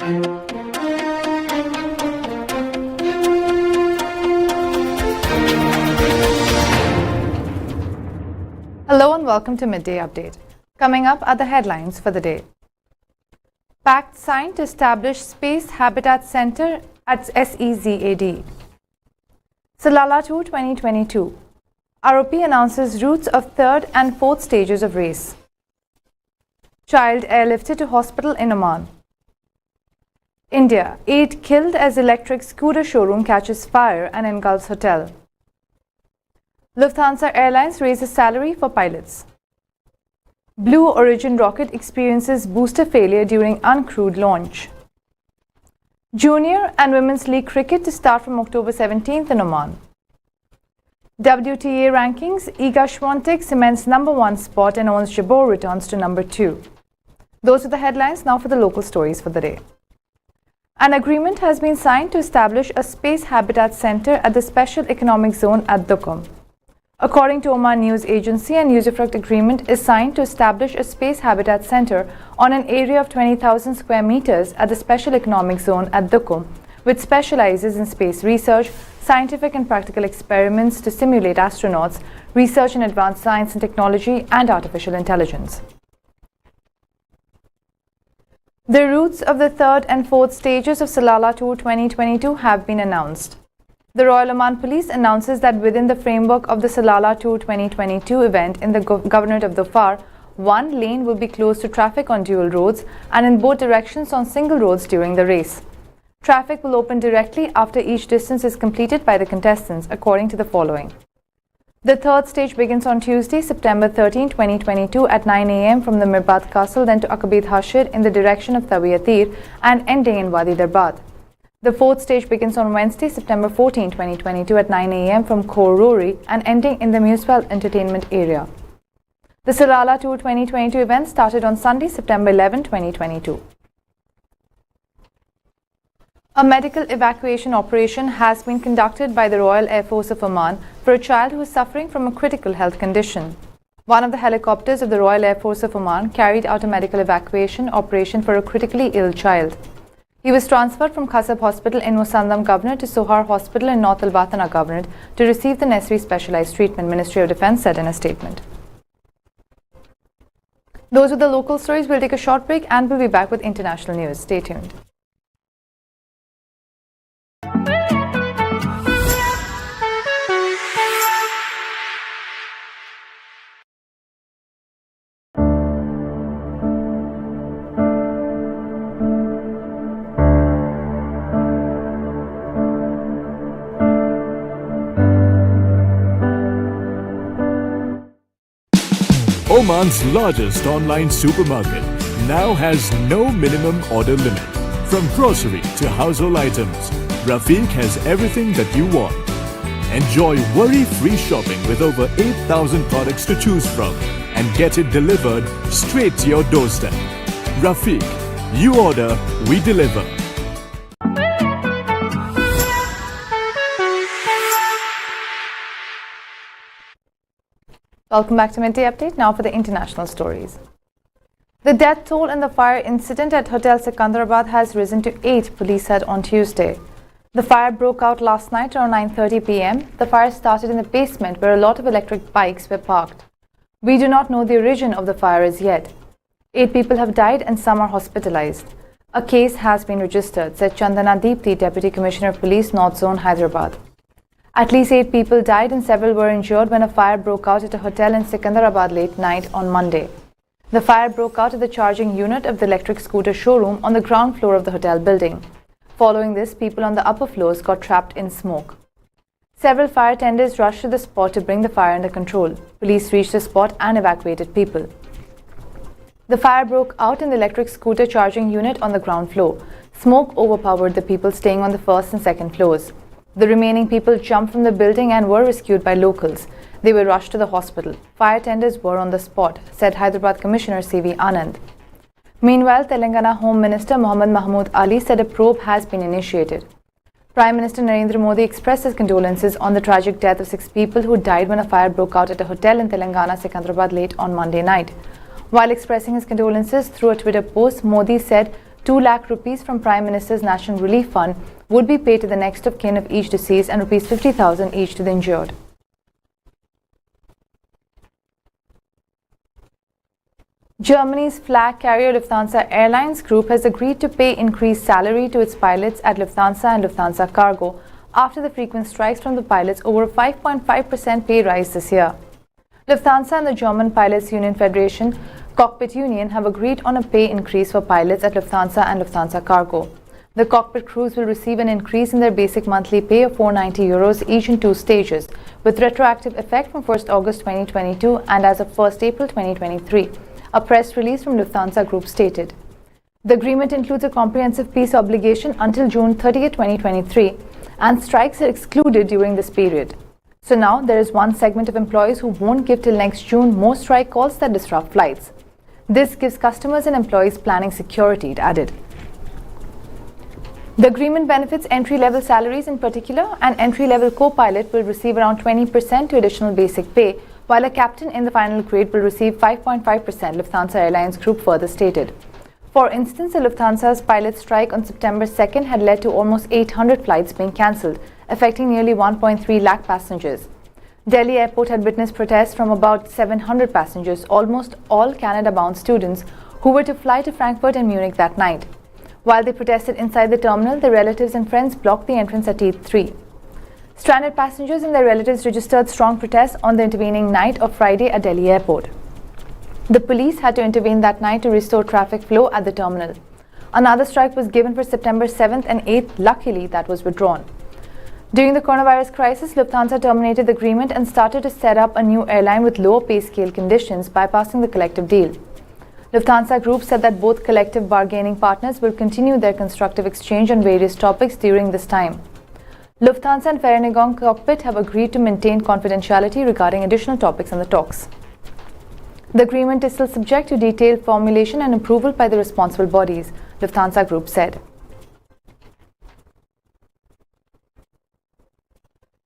Hello and welcome to Midday Update. Coming up are the headlines for the day. Pact signed to establish Space Habitat Center at SEZAD. Salala Tour 2022. ROP announces routes of third and fourth stages of race. Child airlifted to hospital in Oman. India, 8 killed as electric scooter showroom catches fire and engulfs hotel. Lufthansa Airlines raises salary for pilots. Blue Origin rocket experiences booster failure during uncrewed launch. Junior and Women's League cricket to start from October 17th in Oman. WTA rankings, Iga Swiatek cements #1 spot and Ons Jabeur returns to #2. Those are the headlines. Now for the local stories for the day. An agreement has been signed to establish a space habitat center at the Special Economic Zone at Duqm. According to Oman News Agency, an usufruct agreement is signed to establish a space habitat center on an area of 20,000 square meters at the Special Economic Zone at Duqm, which specializes in space research, scientific and practical experiments to simulate astronauts, research in advanced science and technology, and artificial intelligence. The routes of the third and fourth stages of Salala Tour 2022 have been announced. The Royal Oman Police announces that within the framework of the Salala Tour 2022 event in the Governorate of Dhofar, one lane will be closed to traffic on dual roads and in both directions on single roads during the race. Traffic will open directly after each distance is completed by the contestants, according to the following. The third stage begins on Tuesday, September 13, 2022 at 9 a.m. from the Mirbat Castle, then to Akabid Hashir in the direction of Tawiyatir and ending in Wadi Darbat. The fourth stage begins on Wednesday, September 14, 2022 at 9 a.m. from Khor Rori and ending in the Municipal Entertainment Area. The Salala Tour 2022 event started on Sunday, September 11, 2022. A medical evacuation operation has been conducted by the Royal Air Force of Oman for a child who is suffering from a critical health condition. One of the helicopters of the Royal Air Force of Oman carried out a medical evacuation operation for a critically ill child. He was transferred from Khasab Hospital in Musandam Governorate to Sohar Hospital in North Al-Batana Governorate to receive the necessary specialized treatment, Ministry of Defence said in a statement. Those are the local stories. We'll take a short break and we'll be back with international news. Stay tuned. Oman's largest online supermarket now has no minimum order limit. From grocery to household items, Rafiq has everything that you want. Enjoy worry-free shopping with over 8,000 products to choose from and get it delivered straight to your doorstep. Rafiq, you order, we deliver. Welcome back to Midday Update. Now for the international stories. The death toll in the fire incident at Hotel Sikandarabad has risen to 8, police said on Tuesday. The fire broke out last night around 9:30 p.m. The fire started in the basement where a lot of electric bikes were parked. We do not know the origin of the fire as yet. 8 people have died and some are hospitalized. A case has been registered, said Chandana Deepti, Deputy Commissioner of Police, North Zone, Hyderabad. At least 8 people died and several were injured when a fire broke out at a hotel in Sikandarabad late night on Monday. The fire broke out at the charging unit of the electric scooter showroom on the ground floor of the hotel building. Following this, people on the upper floors got trapped in smoke. Several fire tenders rushed to the spot to bring the fire under control. Police reached the spot and evacuated people. The fire broke out in the electric scooter charging unit on the ground floor. Smoke overpowered the people staying on the first and second floors. The remaining people jumped from the building and were rescued by locals. They were rushed to the hospital. Fire tenders were on the spot, said Hyderabad Commissioner C.V. Anand. Meanwhile, Telangana Home Minister Mohammad Mahmood Ali said a probe has been initiated. Prime Minister Narendra Modi expressed his condolences on the tragic death of 6 people who died when a fire broke out at a hotel in Telangana, Sikandarabad late on Monday night. While expressing his condolences through a Twitter post, Modi said 2 lakh rupees from Prime Minister's National Relief Fund would be paid to the next of kin of each deceased and rupees 50,000 each to the injured. Germany's flag carrier Lufthansa Airlines Group has agreed to pay increased salary to its pilots at Lufthansa and Lufthansa Cargo after the frequent strikes from the pilots over a 5.5% pay rise this year. Lufthansa and the German Pilots Union Federation Cockpit Union have agreed on a pay increase for pilots at Lufthansa and Lufthansa Cargo. The cockpit crews will receive an increase in their basic monthly pay of €490 each in 2 stages, with retroactive effect from 1st August 2022 and as of 1st April 2023. A press release from Lufthansa Group stated. The agreement includes a comprehensive peace obligation until June 30, 2023, and strikes are excluded during this period. So now there is one segment of employees who won't give till next June more strike calls that disrupt flights. This gives customers and employees planning security, it added. The agreement benefits entry-level salaries in particular. An entry-level co-pilot will receive around 20% to additional basic pay, while a captain in the final grade will receive 5.5%, Lufthansa Airlines Group further stated. For instance, the Lufthansa's pilot strike on September 2nd had led to almost 800 flights being cancelled, affecting nearly 1.3 lakh passengers. Delhi Airport had witnessed protests from about 700 passengers, almost all Canada-bound students, who were to fly to Frankfurt and Munich that night. While they protested inside the terminal, their relatives and friends blocked the entrance at T3. Stranded passengers and their relatives registered strong protests on the intervening night of Friday at Delhi Airport. The police had to intervene that night to restore traffic flow at the terminal. Another strike was given for September 7th and 8th. Luckily, that was withdrawn. During the coronavirus crisis, Lufthansa terminated the agreement and started to set up a new airline with lower pay scale conditions, bypassing the collective deal. Lufthansa Group said that both collective bargaining partners will continue their constructive exchange on various topics during this time. Lufthansa and Vereinigung Cockpit have agreed to maintain confidentiality regarding additional topics in the talks. The agreement is still subject to detailed formulation and approval by the responsible bodies, Lufthansa Group said.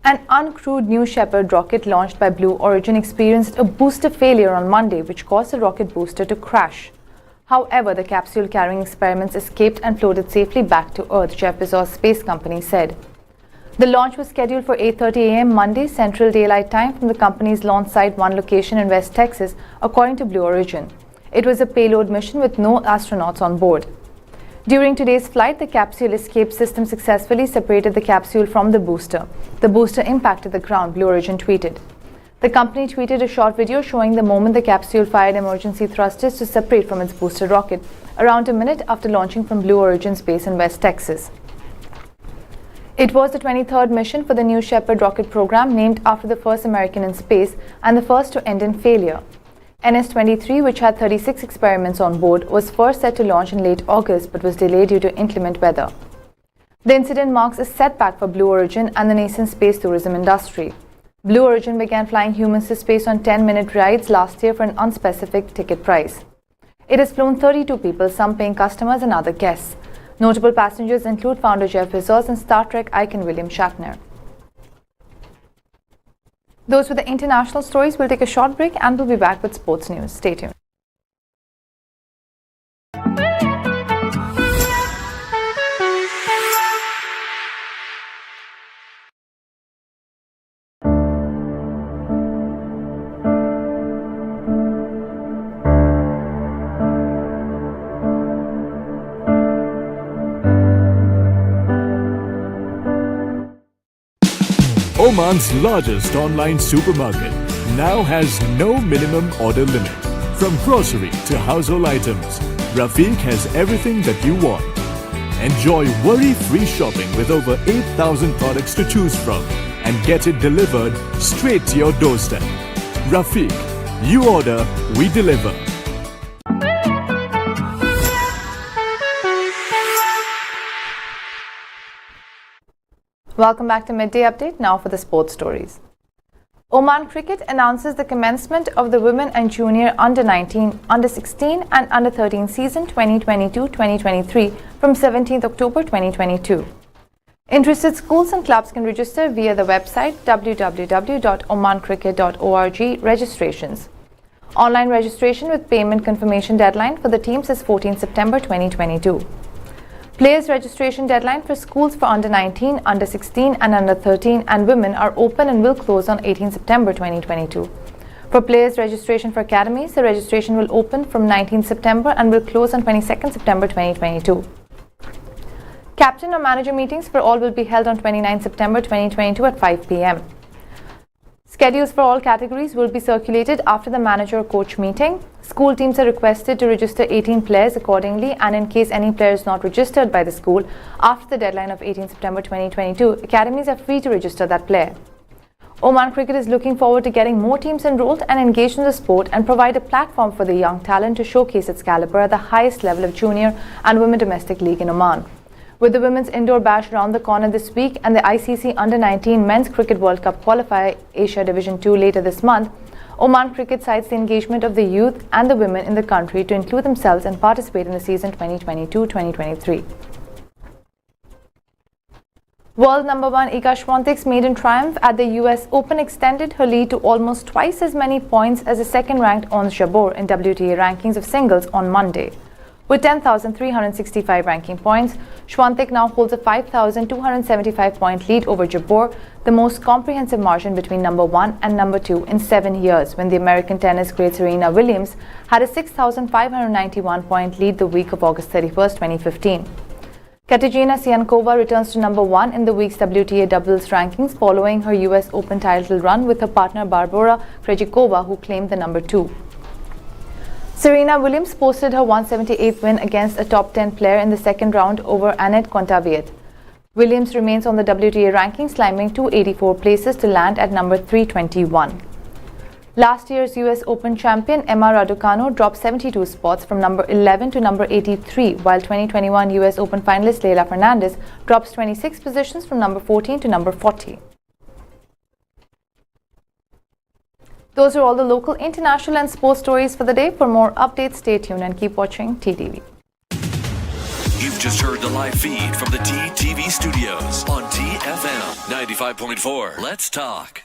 An uncrewed New Shepard rocket launched by Blue Origin experienced a booster failure on Monday, which caused the rocket booster to crash. However, the capsule carrying experiments escaped and floated safely back to Earth, Jeff Bezos' space company said. The launch was scheduled for 8:30 a.m. Monday Central Daylight Time from the company's launch site 1 location in West Texas, according to Blue Origin. It was a payload mission with no astronauts on board. During today's flight, the capsule escape system successfully separated the capsule from the booster. The booster impacted the ground, Blue Origin tweeted. The company tweeted a short video showing the moment the capsule fired emergency thrusters to separate from its booster rocket, around a minute after launching from Blue Origin's base in West Texas. It was the 23rd mission for the New Shepard rocket program, named after the first American in space and the first to end in failure. NS-23, which had 36 experiments on board, was first set to launch in late August but was delayed due to inclement weather. The incident marks a setback for Blue Origin and the nascent space tourism industry. Blue Origin began flying humans to space on 10-minute rides last year for an unspecified ticket price. It has flown 32 people, some paying customers and other guests. Notable passengers include founder Jeff Bezos and Star Trek icon William Shatner. Those were the international stories. We'll take a short break and we'll be back with sports news. Stay tuned. Oman's largest online supermarket now has no minimum order limit. From grocery to household items, Rafiq has everything that you want. Enjoy worry-free shopping with over 8,000 products to choose from and get it delivered straight to your doorstep. Rafiq, you order, we deliver. Welcome back to Midday Update, now for the sports stories. Oman Cricket announces the commencement of the Women and Junior Under-19, Under-16 and Under-13 season 2022-2023 from 17th October 2022. Interested schools and clubs can register via the website www.omancricket.org registrations. Online registration with payment confirmation deadline for the teams is 14 September 2022. Players registration deadline for schools for under 19, under 16 and under 13 and women are open and will close on 18 September 2022. For players registration for academies, the registration will open from 19 September and will close on 22nd September 2022. Captain or manager meetings for all will be held on 29 September 2022 at 5 p.m. Schedules for all categories will be circulated after the manager or coach meeting. School teams are requested to register 18 players accordingly, and in case any player is not registered by the school after the deadline of 18 September 2022, academies are free to register that player. Oman Cricket is looking forward to getting more teams enrolled and engaged in the sport and provide a platform for the young talent to showcase its caliber at the highest level of junior and women domestic league in Oman. With the Women's Indoor Bash around the corner this week and the ICC Under-19 Men's Cricket World Cup qualifier Asia Division 2 later this month, Oman Cricket cites the engagement of the youth and the women in the country to include themselves and participate in the season 2022-2023. World number 1 Iga Swiatek's maiden triumph at the US Open extended her lead to almost twice as many points as the second-ranked Ons Jabeur in WTA rankings of singles on Monday. With 10,365 ranking points, Swiatek now holds a 5,275-point lead over Jabeur, the most comprehensive margin between number 1 and number 2 in 7 years, when the American tennis great Serena Williams had a 6,591-point lead the week of August 31, 2015. Katarzyna Siankova returns to number 1 in the week's WTA doubles rankings following her US Open title run with her partner Barbora Krejcikova, who claimed the number 2. Serena Williams posted her 178th win against a top 10 player in the second round over Anett Kontaveit. Williams remains on the WTA rankings, climbing 284 places to land at number 321. Last year's US Open champion Emma Raducanu dropped 72 spots from number 11 to number 83, while 2021 US Open finalist Leylah Fernandez drops 26 positions from number 14 to number 40. Those are all the local, international and sports stories for the day. For more updates, stay tuned and keep watching TTV. You've just heard the live feed from the TTV studios on TFM 95.4. Let's talk.